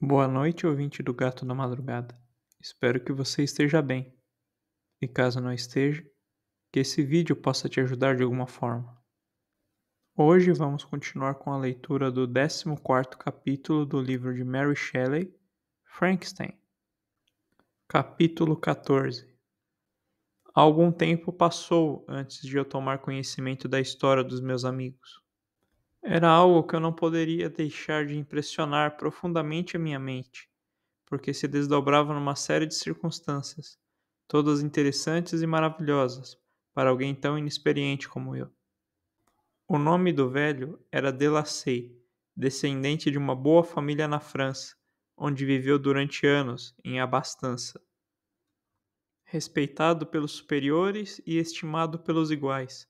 Boa noite, ouvinte do Gato da Madrugada. Espero que você esteja bem. E caso não esteja, que esse vídeo possa te ajudar de alguma forma. Hoje vamos continuar com a leitura do 14º capítulo do livro de Mary Shelley, Frankenstein. Capítulo 14. Algum tempo passou antes de eu tomar conhecimento da história dos meus amigos. Era algo que eu não poderia deixar de impressionar profundamente a minha mente, porque se desdobrava numa série de circunstâncias, todas interessantes e maravilhosas, para alguém tão inexperiente como eu. O nome do velho era Delassay, descendente de uma boa família na França, onde viveu durante anos em abastança. Respeitado pelos superiores e estimado pelos iguais,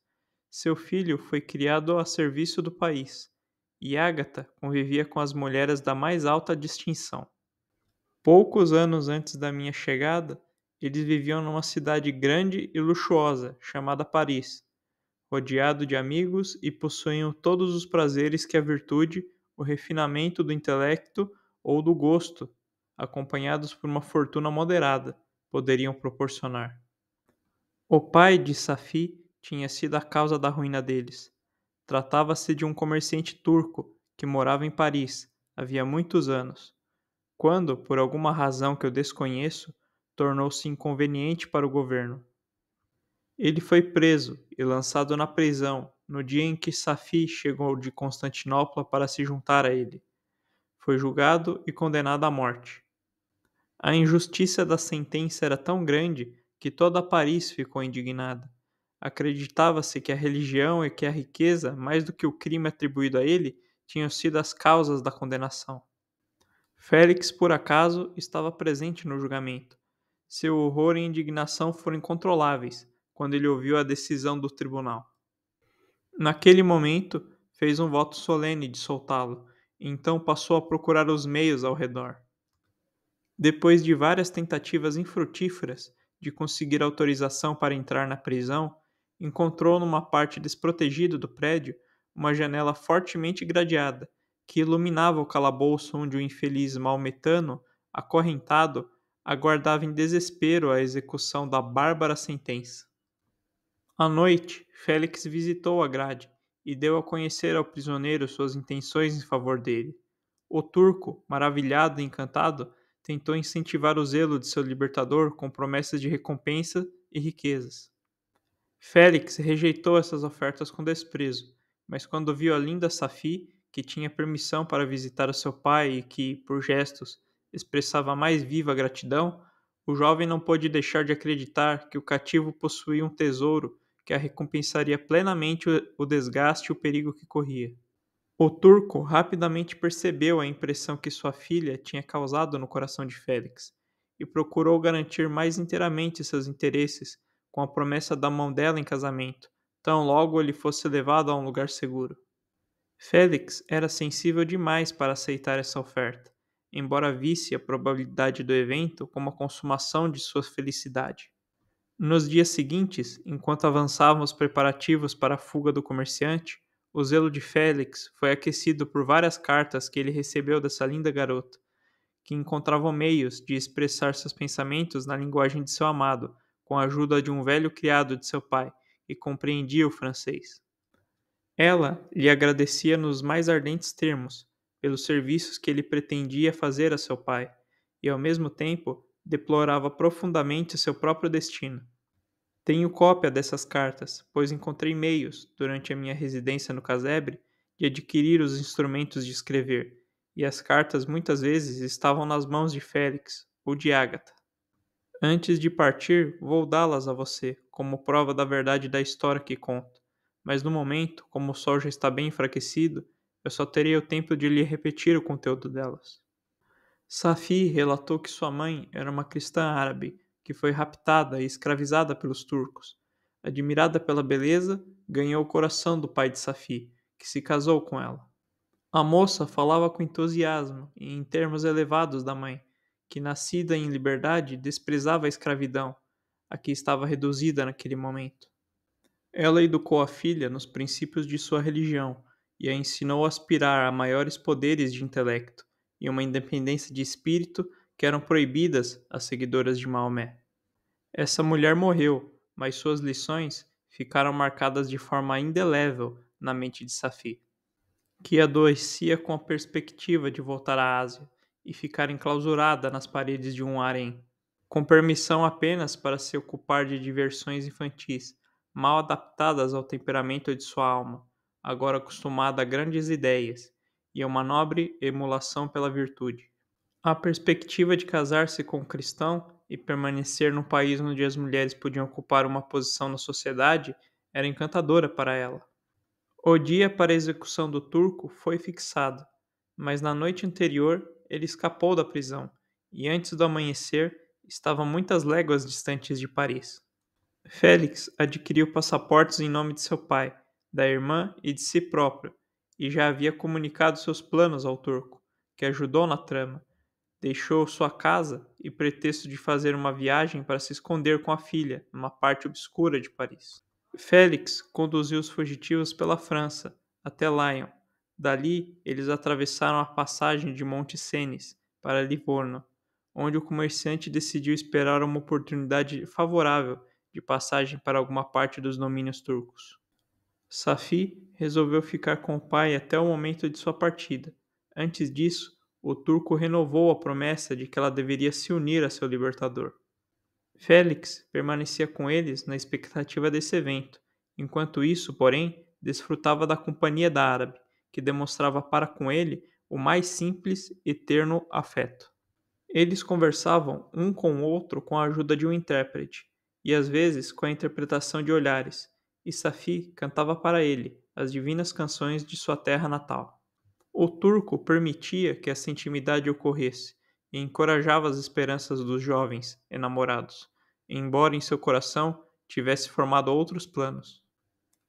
seu filho foi criado a serviço do país, e Ágata convivia com as mulheres da mais alta distinção. Poucos anos antes da minha chegada, eles viviam numa cidade grande e luxuosa chamada Paris, rodeado de amigos e possuíam todos os prazeres que a virtude, o refinamento do intelecto ou do gosto, acompanhados por uma fortuna moderada, poderiam proporcionar. O pai de Safi tinha sido a causa da ruína deles. Tratava-se de um comerciante turco que morava em Paris havia muitos anos, quando, por alguma razão que eu desconheço, tornou-se inconveniente para o governo. Ele foi preso e lançado na prisão no dia em que Safi chegou de Constantinopla para se juntar a ele. Foi julgado e condenado à morte. A injustiça da sentença era tão grande que toda Paris ficou indignada. Acreditava-se que a religião e que a riqueza, mais do que o crime atribuído a ele, tinham sido as causas da condenação. Félix, por acaso, estava presente no julgamento. Seu horror e indignação foram incontroláveis quando ele ouviu a decisão do tribunal. Naquele momento, fez um voto solene de soltá-lo, e então passou a procurar os meios ao redor. Depois de várias tentativas infrutíferas de conseguir autorização para entrar na prisão, encontrou numa parte desprotegida do prédio uma janela fortemente gradeada que iluminava o calabouço onde o infeliz maometano, acorrentado, aguardava em desespero a execução da bárbara sentença. À noite, Félix visitou a grade e deu a conhecer ao prisioneiro suas intenções em favor dele. O turco, maravilhado e encantado, tentou incentivar o zelo de seu libertador com promessas de recompensa e riquezas. Félix rejeitou essas ofertas com desprezo, mas quando viu a linda Safi, que tinha permissão para visitar o seu pai e que, por gestos, expressava a mais viva gratidão, o jovem não pôde deixar de acreditar que o cativo possuía um tesouro que a recompensaria plenamente o desgaste e o perigo que corria. O turco rapidamente percebeu a impressão que sua filha tinha causado no coração de Félix e procurou garantir mais inteiramente seus interesses com a promessa da mão dela em casamento, tão logo ele fosse levado a um lugar seguro. Félix era sensível demais para aceitar essa oferta, embora visse a probabilidade do evento como a consumação de sua felicidade. Nos dias seguintes, enquanto avançavam os preparativos para a fuga do comerciante, o zelo de Félix foi aquecido por várias cartas que ele recebeu dessa linda garota, que encontravam meios de expressar seus pensamentos na linguagem de seu amado, com a ajuda de um velho criado de seu pai, e compreendia o francês. Ela lhe agradecia nos mais ardentes termos pelos serviços que ele pretendia fazer a seu pai, e ao mesmo tempo deplorava profundamente seu próprio destino. Tenho cópia dessas cartas, pois encontrei meios, durante a minha residência no casebre, de adquirir os instrumentos de escrever, e as cartas muitas vezes estavam nas mãos de Félix ou de Ágata. Antes de partir, vou dá-las a você, como prova da verdade da história que conto, mas no momento, como o sol já está bem enfraquecido, eu só terei o tempo de lhe repetir o conteúdo delas. Safi relatou que sua mãe era uma cristã árabe que foi raptada e escravizada pelos turcos. Admirada pela beleza, ganhou o coração do pai de Safi, que se casou com ela. A moça falava com entusiasmo e em termos elevados da mãe, que nascida em liberdade desprezava a escravidão, a que estava reduzida naquele momento. Ela educou a filha nos princípios de sua religião e a ensinou a aspirar a maiores poderes de intelecto, e uma independência de espírito que eram proibidas às seguidoras de Maomé. Essa mulher morreu, mas suas lições ficaram marcadas de forma indelével na mente de Safi, que adoecia com a perspectiva de voltar à Ásia e ficar enclausurada nas paredes de um harém, com permissão apenas para se ocupar de diversões infantis, mal adaptadas ao temperamento de sua alma, agora acostumada a grandes ideias e a uma nobre emulação pela virtude. A perspectiva de casar-se com um cristão e permanecer num país onde as mulheres podiam ocupar uma posição na sociedade era encantadora para ela. O dia para a execução do turco foi fixado, mas na noite anterior ele escapou da prisão e antes do amanhecer estava muitas léguas distantes de Paris. Félix adquiriu passaportes em nome de seu pai, da irmã e de si próprio, e já havia comunicado seus planos ao turco, que ajudou na trama. Deixou sua casa e pretexto de fazer uma viagem para se esconder com a filha numa parte obscura de Paris. Félix conduziu os fugitivos pela França até Lyon. Dali, eles atravessaram a passagem de Monte Cenis para Livorno, onde o comerciante decidiu esperar uma oportunidade favorável de passagem para alguma parte dos domínios turcos. Safi resolveu ficar com o pai até o momento de sua partida. Antes disso, o turco renovou a promessa de que ela deveria se unir a seu libertador. Félix permanecia com eles na expectativa desse evento. Enquanto isso, porém, desfrutava da companhia da árabe, que demonstrava para com ele o mais simples e terno afeto. Eles conversavam um com o outro com a ajuda de um intérprete, e às vezes com a interpretação de olhares, e Safi cantava para ele as divinas canções de sua terra natal. O turco permitia que essa intimidade ocorresse e encorajava as esperanças dos jovens enamorados, embora em seu coração tivesse formado outros planos.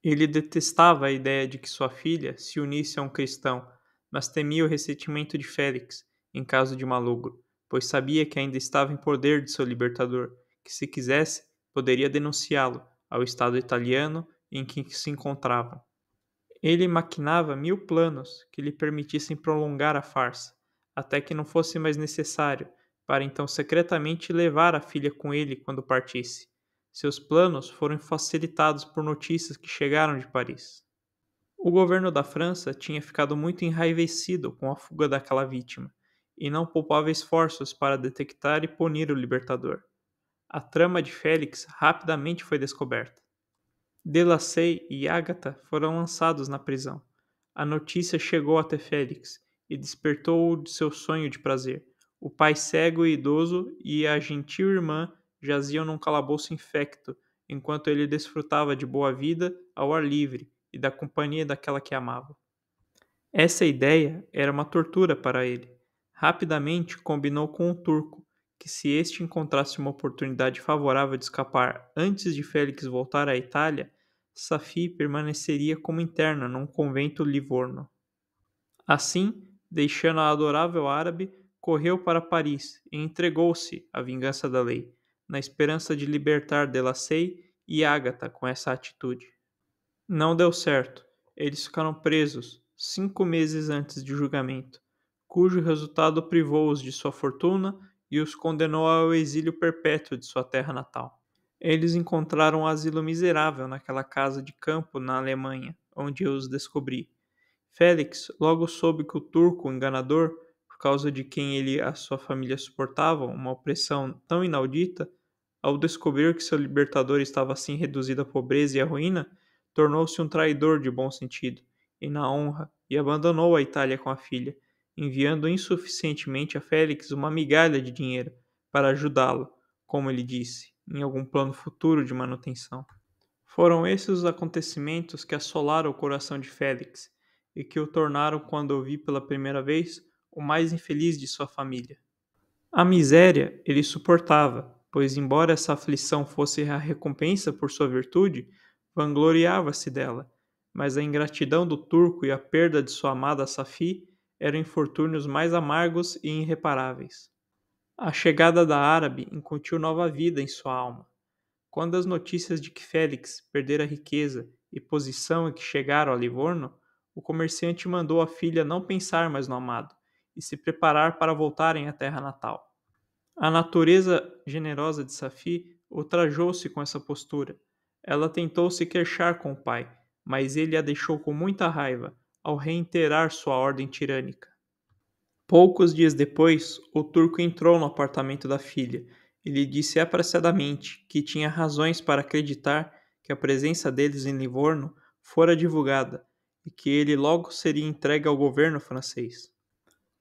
Ele detestava a ideia de que sua filha se unisse a um cristão, mas temia o ressentimento de Félix em caso de malogro, pois sabia que ainda estava em poder de seu libertador, que se quisesse poderia denunciá-lo ao Estado italiano em que se encontravam. Ele maquinava 1000 planos que lhe permitissem prolongar a farsa, até que não fosse mais necessário, para então secretamente levar a filha com ele quando partisse. Seus planos foram facilitados por notícias que chegaram de Paris. O governo da França tinha ficado muito enraivecido com a fuga daquela vítima, e não poupava esforços para detectar e punir o libertador. A trama de Félix rapidamente foi descoberta. Delacey e Agatha foram lançados na prisão. A notícia chegou até Félix e despertou-o de seu sonho de prazer. O pai cego e idoso e a gentil irmã jaziam num calabouço infecto, enquanto ele desfrutava de boa vida ao ar livre e da companhia daquela que amava. Essa ideia era uma tortura para ele. Rapidamente combinou com o turco que, se este encontrasse uma oportunidade favorável de escapar antes de Félix voltar à Itália, Safi permaneceria como interna num convento livorno. Assim, deixando a adorável árabe, correu para Paris e entregou-se à vingança da lei, na esperança de libertar Delacey e Agatha com essa atitude. Não deu certo. Eles ficaram presos 5 meses antes do julgamento, cujo resultado privou-os de sua fortuna e os condenou ao exílio perpétuo de sua terra natal. Eles encontraram um asilo miserável naquela casa de campo na Alemanha, onde eu os descobri. Félix logo soube que o turco, o enganador, por causa de quem ele e a sua família suportavam uma opressão tão inaudita, ao descobrir que seu libertador estava assim reduzido à pobreza e à ruína, tornou-se um traidor de bom sentido e na honra e abandonou a Itália com a filha, enviando insuficientemente a Félix uma migalha de dinheiro para ajudá-lo, como ele disse, em algum plano futuro de manutenção. Foram esses os acontecimentos que assolaram o coração de Félix e que o tornaram, quando o vi pela primeira vez, o mais infeliz de sua família. A miséria ele suportava, pois, embora essa aflição fosse a recompensa por sua virtude, vangloriava-se dela, mas a ingratidão do turco e a perda de sua amada Safi eram infortúnios mais amargos e irreparáveis. A chegada da árabe incutiu nova vida em sua alma. Quando as notícias de que Félix perdera riqueza e posição e que chegaram a Livorno, o comerciante mandou a filha não pensar mais no amado e se preparar para voltarem à terra natal. A natureza generosa de Safi ultrajou-se com essa postura. Ela tentou se queixar com o pai, mas ele a deixou com muita raiva ao reiterar sua ordem tirânica. Poucos dias depois, o turco entrou no apartamento da filha e lhe disse apressadamente que tinha razões para acreditar que a presença deles em Livorno fora divulgada e que ele logo seria entregue ao governo francês.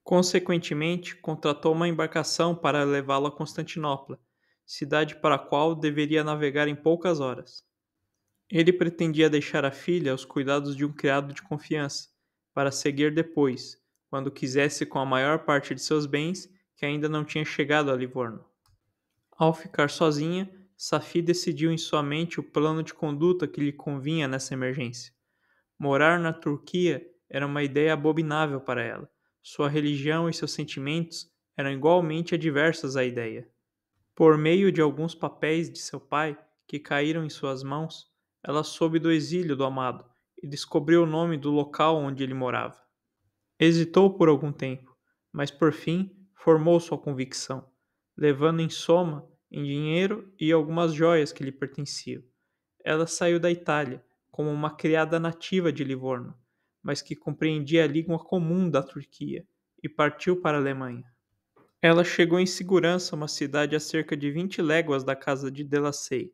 Consequentemente, contratou uma embarcação para levá-lo a Constantinopla, cidade para a qual deveria navegar em poucas horas. Ele pretendia deixar a filha aos cuidados de um criado de confiança, para seguir depois, quando quisesse com a maior parte de seus bens, que ainda não tinha chegado a Livorno. Ao ficar sozinha, Safi decidiu em sua mente o plano de conduta que lhe convinha nessa emergência. Morar na Turquia era uma ideia abominável para ela. Sua religião e seus sentimentos eram igualmente adversos à ideia. Por meio de alguns papéis de seu pai que caíram em suas mãos, ela soube do exílio do amado e descobriu o nome do local onde ele morava. Hesitou por algum tempo, mas por fim formou sua convicção, levando em soma em dinheiro e algumas joias que lhe pertenciam. Ela saiu da Itália como uma criada nativa de Livorno, mas que compreendia a língua comum da Turquia, e partiu para a Alemanha. Ela chegou em segurança a uma cidade a cerca de 20 léguas da casa de Delacey.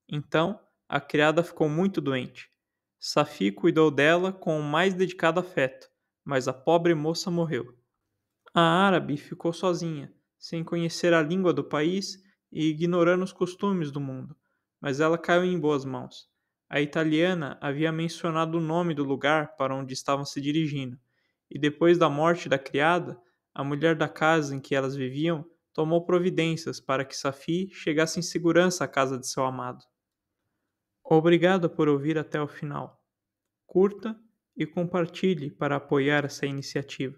Então, a criada ficou muito doente. Safi cuidou dela com o mais dedicado afeto, mas a pobre moça morreu. A árabe ficou sozinha, sem conhecer a língua do país e ignorando os costumes do mundo, mas ela caiu em boas mãos. A italiana havia mencionado o nome do lugar para onde estavam se dirigindo, e depois da morte da criada, a mulher da casa em que elas viviam tomou providências para que Safi chegasse em segurança à casa de seu amado. Obrigado por ouvir até o final. Curta e compartilhe para apoiar essa iniciativa.